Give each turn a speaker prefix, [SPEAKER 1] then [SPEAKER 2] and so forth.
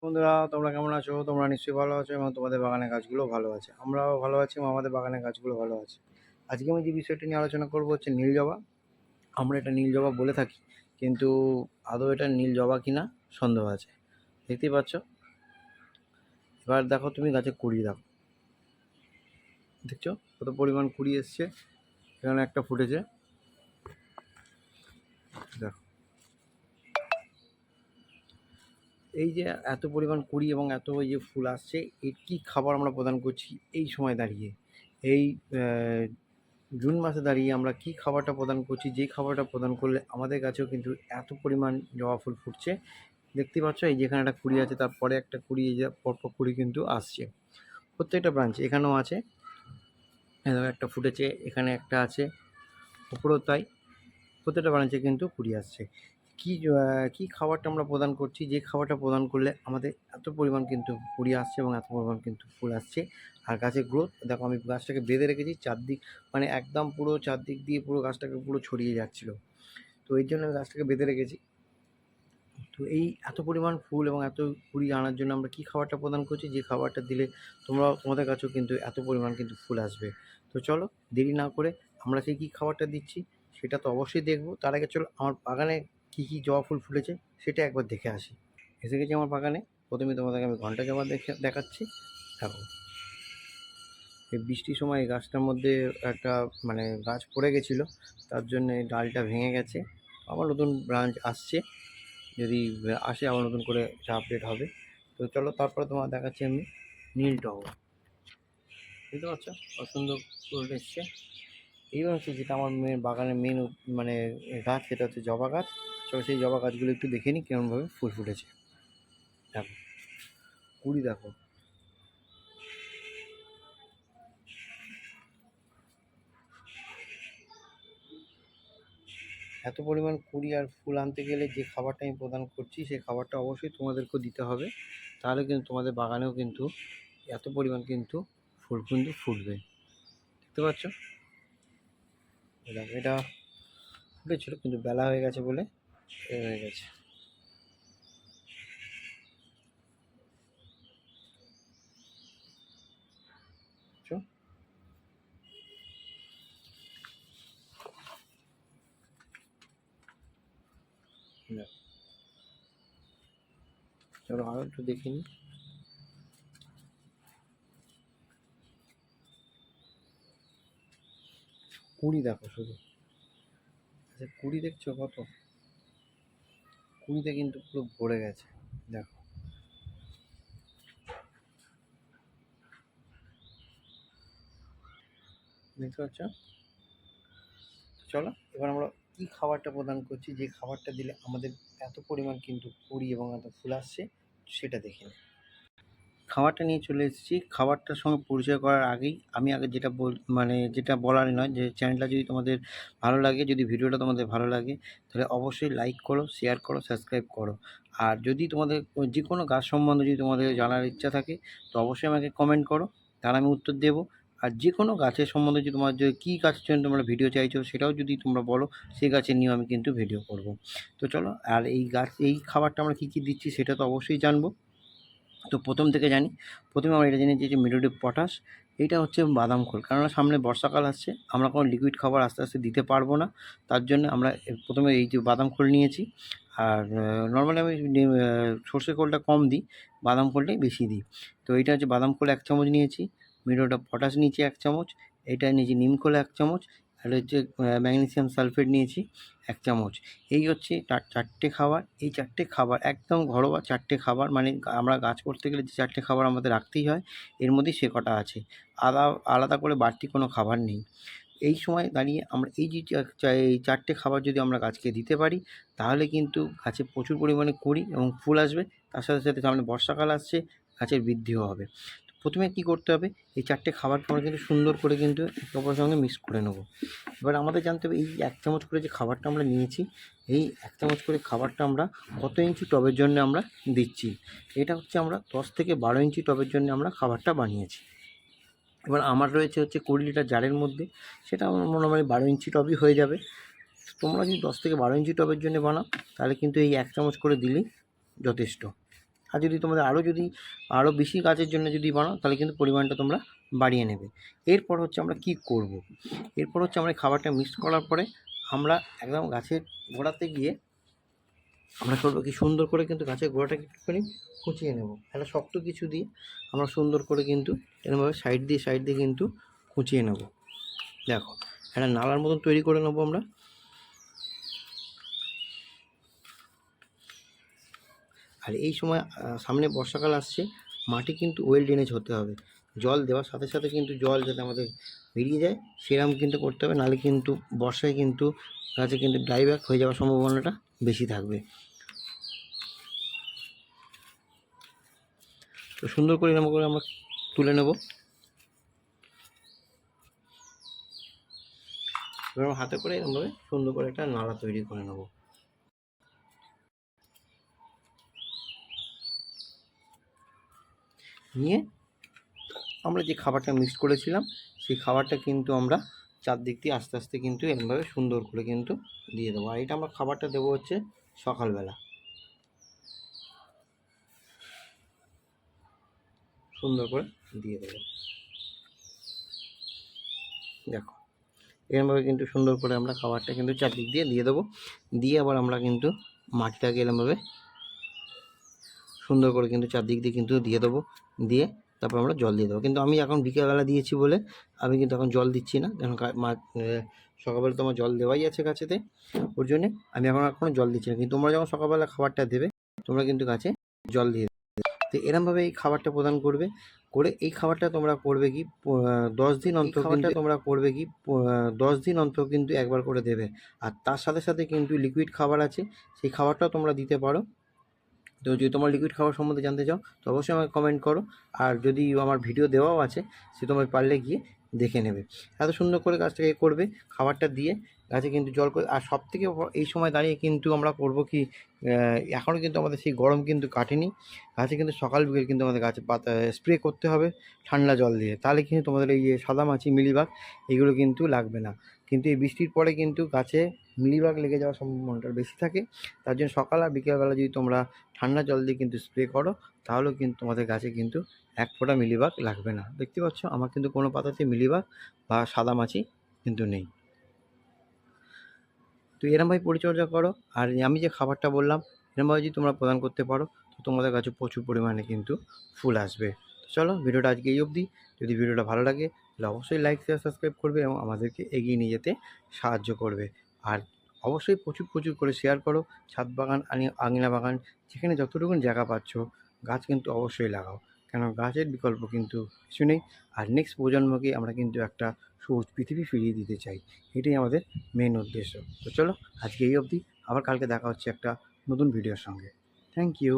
[SPEAKER 1] বন্ধুরা, তোমরা কেমন আছো? তোমরা নিশ্চয়ই ভালো আছো এবং তোমাদের বাগানের গাছগুলো ভালো আছে। আমরাও ভালো আছি এবং আমাদের বাগানের গাছগুলো ভালো আছে। আজকে আমি যে বিষয়টি নিয়ে আলোচনা করব হচ্ছে নীল জবা। আমরা এটা নীল জবা বলে থাকি, কিন্তু আদৌ এটা নীল জবা কিনা সন্দেহ আছে। দেখতেই পাচ্ছ। এবার দেখো, তুমি গাছে কুড়ি দেখো, দেখছো কত পরিমাণ কুড়ি এসছে। এখানে একটা ফুটেছে, দেখো। এই যে এত পরিমাণ কুড়ি এবং এত এই যে ফুল আসছে, এর কী খাবার আমরা প্রদান করছি এই সময় দাঁড়িয়ে? এই জুন মাসে দাঁড়িয়ে আমরা কী খাবারটা প্রদান করছি, যেই খাবারটা প্রদান করলে আমাদের গাছেও কিন্তু এত পরিমাণ জবা ফুল ফুটছে। দেখতে পাচ্ছ, এই যেখানে একটা কুড়ি আছে, তারপরে একটা কুড়ি, এই যে পরপর কুড়ি কিন্তু আসছে প্রত্যেকটা ব্রাঞ্চে। এখানেও আছে, একটা ফুটেছে, এখানে একটা আছে, উপরেও তাই। প্রত্যেকটা ব্রাঞ্চে কিন্তু কুড়ি আসছে। কী খাবারটা আমরা প্রদান করছি, যে খাবারটা প্রদান করলে আমাদের এত পরিমাণ কিন্তু কুড়ি আসছে এবং এত পরিমাণ কিন্তু ফুল আসছে। আর গাছের গ্রোথ দেখো, আমি গাছটাকে বেঁধে রেখেছি চারদিক, মানে একদম পুরো চারদিক দিয়ে পুরো গাছটাকে পুরো ছড়িয়ে যাচ্ছিল। তো এই জন্য আমি গাছটাকে বেঁধে রেখেছি। তো এই এত পরিমাণ ফুল এবং এত কুড়ি আনার জন্য আমরা কী খাবারটা প্রদান করছি, যে খাবারটা দিলে তোমাদের কাছেও কিন্তু এত পরিমাণ কিন্তু ফুল আসবে। তো চলো, দেরি না করে আমরা সেই কী খাবারটা দিচ্ছি সেটা তো অবশ্যই দেখবো। তার আগে চলো আমার বাগানে কী কী জবা ফুল ফুটেছে সেটা একবার দেখে আসি। এসে গেছি আমার বাগানে। প্রথমে তোমাদেরকে আমি ঘন্টা জবা দেখাচ্ছি, দেখো। এই বৃষ্টির সময় এই গাছটার মধ্যে একটা মানে গাছ পড়ে গেছিলো, তার জন্য এই ডালটা ভেঙে গেছে। আবার নতুন ব্রাঞ্চ আসছে, যদি আসে আবার নতুন করে এটা আপডেট হবে। তো চলো, তারপরে তোমার দেখাচ্ছি আমি নীল টগর। বুঝতে পারছো কত সুন্দর ফুল এসছে। এইবার হচ্ছে যেটা আমার বাগানের মেন মানে গাছ, সেটা হচ্ছে জবা গাছ। চলো সেই জবা গাছগুলো একটু দেখে নিই কেমনভাবে ফুল ফুটেছে। দেখো কুড়ি, দেখো এত পরিমাণ কুড়ি। আর ফুল আনতে গেলে যে খাবারটা আমি প্রদান করছি সেই খাবারটা অবশ্যই তোমাদেরকেও দিতে হবে, তাহলে কিন্তু তোমাদের বাগানেও কিন্তু এত পরিমাণ কিন্তু ফুল কিন্তু ফুটবে। দেখতে পাচ্ছ, দেখো এটা ফুটেছিল কিন্তু বেলা হয়ে গেছে বলে হয়ে গেছে। বুঝছো? দেখো, চলো আরও একটু দেখে নিই। কুড়ি দেখো শুধু, আচ্ছা কুড়ি দেখছো কত? কুড়িতে কিন্তু পুরো ভরে গেছে, দেখো। দেখতে পাচ্ছ? চলো এবার আমরা কী খাবারটা প্রদান করছি, যে খাবারটা দিলে আমাদের এত পরিমাণ কিন্তু কুড়ি এবং এত ফুল আসছে সেটা দেখে নিই। খাবারটা নিয়ে চলে এসেছি। খাবারটার সঙ্গে পরিচয় করার আগেই আমি আগে যেটা মানে যেটা বলার নয়, যে চ্যানেলটা যদি তোমাদের ভালো লাগে, যদি ভিডিওটা তোমাদের ভালো লাগে, তাহলে অবশ্যই লাইক করো, শেয়ার করো, সাবস্ক্রাইব করো। আর যদি তোমাদের যে কোনো গাছ সম্বন্ধে যদি তোমাদের জানার ইচ্ছা থাকে, তো অবশ্যই আমাকে কমেন্ট করো, তাহলে আমি উত্তর দেবো। আর যে কোনো গাছের সম্বন্ধে যদি তোমার যে কী গাছের জন্য তোমরা ভিডিও চাইছো সেটাও যদি তোমরা বলো, সেই গাছের নিয়েও আমি কিন্তু ভিডিও করব। তো চলো, আর এই খাবারটা আমরা কী কী দিচ্ছি সেটা তো অবশ্যই জানবো। তো প্রথম থেকে জানি, প্রথমে আমরা এটা জেনে যে মিডোডিপ পটাশ, এইটা হচ্ছে বাদাম খোল। কেননা সামনে বর্ষাকাল আসছে, আমরা কোনো লিকুইড খাবার আস্তে আস্তে দিতে পারবো না, তার জন্য আমরা প্রথমে এই যে বাদাম খোল নিয়েছি। আর নর্মালি আমি সর্ষে খোলটা কম দিই, বাদাম খোলটাই বেশি দিই। তো এইটা হচ্ছে বাদাম খোল 1 চামচ নিয়েছি, মিডোডিপ পটাশ নিয়েছি 1 চামচ, এটা নিয়েছি নিম খোল 1 চামচ, আর হচ্ছে ম্যাগনেসিয়াম সালফেট নিয়েছি 1 চামচ। এই হচ্ছে চারটে খাবার। এই চারটে খাবার একদম ঘরোয়া চারটে খাবার, মানে আমরা গাছ করতে গেলে যে চারটে খাবার আমাদের রাখতেই হয়, এর মধ্যেই সে কটা আছে। আলাদা করে বাড়তি কোনো খাবার নেই। এই সময় দাঁড়িয়ে আমরা এই যে এই চারটে খাবার যদি আমরা গাছকে দিতে পারি, তাহলে কিন্তু গাছে প্রচুর পরিমাণে কুঁড়ি এবং ফুল আসবে। তার সাথে সাথে সামনে বর্ষাকাল আসছে, গাছের বৃদ্ধিও হবে। প্রথমে কী করতে হবে, এই চারটে খাবারকে আমরা কিন্তু সুন্দর করে কিন্তু একে অপরের সঙ্গে মিক্স করে নেব। এবার আমাদের জানতে হবে, এই 1 চামচ করে যে খাবারটা আমরা নিয়েছি, এই 1 চামচ করে খাবারটা আমরা কত ইঞ্চি টবের জন্য আমরা দিচ্ছি। এটা হচ্ছে আমরা 10 থেকে 12 ইঞ্চি টবের জন্য আমরা খাবারটা বানিয়েছি। এবার আমার রয়েছে হচ্ছে 20 লিটার জারের মধ্যে, সেটা আমার মোটামুটি 12 ইঞ্চি টবই হয়ে যাবে। তোমরা যদি 10 থেকে 12 ইঞ্চি টবের জন্য বানাও, তাহলে কিন্তু এই 1 চামচ করে দিলেই যথেষ্ট। আর যদি তোমাদের আরও বেশি গাছের জন্য যদি বানাও তাহলে কিন্তু পরিমাণটা তোমরা বাড়িয়ে নেবে। এরপর হচ্ছে আমরা কি করব, এরপর হচ্ছে আমরা খাবারটা মিক্স করার পরে আমরা একদম গাছের গোড়াতে গিয়ে আমরা করবো কি, সুন্দর করে কিন্তু গাছের গোড়াটাকে একটুখানি খুঁচিয়ে নেব। একটা শক্ত কিছু দিয়ে আমরা সুন্দর করে কিন্তু এরকমভাবে সাইড দিয়ে কিন্তু খুঁচিয়ে নেব। দেখো একটা নালার মতন তৈরি করে নেবো আমরা। আর এই সময় সামনে বর্ষাকাল আসছে, মাটি কিন্তু ওয়েল ড্রেনেজ হতে হবে। জল দেওয়ার সাথে সাথে কিন্তু জল যাতে আমাদের বেরিয়ে যায় সেরকম কিন্তু করতে হবে, নাহলে কিন্তু বর্ষায় কিন্তু গাছে কিন্তু ড্রাইব্যাক হয়ে যাওয়ার সম্ভাবনাটা বেশি থাকবে। তো সুন্দর করে এরকম করে আমরা তুলে নেব। এবার হাতে করে এরকমভাবে সুন্দর করে একটা নালা তৈরি করে নেব। নিয়ে আমরা যে খাবারটা মিক্স করেছিলাম সেই খাবারটা কিন্তু আমরা চারদিক দিয়ে আস্তে আস্তে কিন্তু এরকমভাবে সুন্দর করে কিন্তু দিয়ে দেবো। আর এটা আমরা খাবারটা দেবো হচ্ছে সকালবেলা, সুন্দর করে দিয়ে দেবো। দেখো এরকমভাবে কিন্তু সুন্দর করে আমরা খাবারটা কিন্তু চারদিক দিয়ে দিয়ে দেবো। দিয়ে আবার আমরা কিন্তু মাটিটাকে এরকমভাবে সুন্দর করে কিন্তু চারদিক দিয়ে কিন্তু দিয়ে দেবো। দিয়ে তারপর আমরা জল দিয়ে দেবো। কিন্তু আমি এখন বিকেলবেলা দিয়েছি বলে আমি কিন্তু এখন জল দিচ্ছি না, কারণ সকালবেলা তো আমার জল দেওয়াই আছে গাছেতে, ওর জন্যে আমি এখন আর কোনো জল দিচ্ছি না। কিন্তু তোমরা যখন সকালবেলা খাবারটা দেবে তোমরা কিন্তু গাছে জল দিয়ে দেবে। তো এরমভাবে এই খাবারটা প্রদান করবে। করে এই খাবারটা তোমরা করবে কি 10 দিন অন্তর, খাবারটা তোমরা করবে কি 10 দিন অন্তর কিন্তু একবার করে দেবে। আর তার সাথে সাথে কিন্তু লিকুইড খাবার আছে, সেই খাবারটাও তোমরা দিতে পারো। তো যদি তোমার লিকুইড খাবার সম্বন্ধে জানতে চাও তো অবশ্যই আমাকে কমেন্ট করো। আর যদি আমার ভিডিও দেওয়াও আছে সে তোমার পারলে গিয়ে দেখে নেবে। এত সুন্দর করে গাছটাকে করবে খাবারটা দিয়ে গাছে কিন্তু জল করে। আর সবথেকে এই সময় দাঁড়িয়ে কিন্তু আমরা করব কি, এখনও কিন্তু আমাদের সেই গরম কিন্তু কাটেনি, গাছে কিন্তু সকাল বিকেল কিন্তু আমাদের গাছে পাতা স্প্রে করতে হবে ঠান্ডা জল দিয়ে, তাহলে কিন্তু তোমাদের এই যে সাদামাছি মিলিবাগ এগুলো কিন্তু লাগবে না। কিন্তু এই বৃষ্টির পরে কিন্তু গাছে মিলিবাগ লেগে যাওয়ার সম্ভাবনাটা বেশি থাকে। তার জন্য সকাল আর বিকেলবেলা যদি তোমরা ঠান্ডা জল দিয়ে কিন্তু স্প্রে করো তাহলেও কিন্তু তোমাদের গাছে কিন্তু এক ফোঁটা মিলিবাগ লাগবে না। দেখতে পাচ্ছ আমার কিন্তু কোনো পাতাতে মিলিবাগ বা সাদামাছি কিন্তু নেই। তো এরমভাবে পরিচর্যা করো। আর আমি যে খাবারটা বললাম এরমভাবে যদি তোমরা প্রদান করতে পারো তো তোমাদের কাছে প্রচুর পরিমাণে কিন্তু ফুল আসবে। চলো ভিডিওটা আজকে এই অবধি। যদি ভিডিওটা ভালো লাগে তাহলে অবশ্যই লাইক শেয়ার সাবস্ক্রাইব করবে এবং আমাদেরকে এগিয়ে নিয়ে যেতে সাহায্য করবে। আর অবশ্যই প্রচুর করে শেয়ার করো। ছাদ বাগান আঙিনা বাগান যেখানে যতটুকুন জায়গা পাচ্ছ গাছ কিন্তু অবশ্যই লাগাও, কেন গাছের বিকল্প কিন্তু কিছু নেই। আর নেক্সট প্রজন্মকে আমরা কিন্তু একটা সবুজ পৃথিবী ফিরিয়ে দিতে চাই, এটাই আমাদের মেন উদ্দেশ্য। তো চলো আজকে এই অবধি, আবার কালকে দেখা হচ্ছে একটা নতুন ভিডিওর সঙ্গে। Thank you.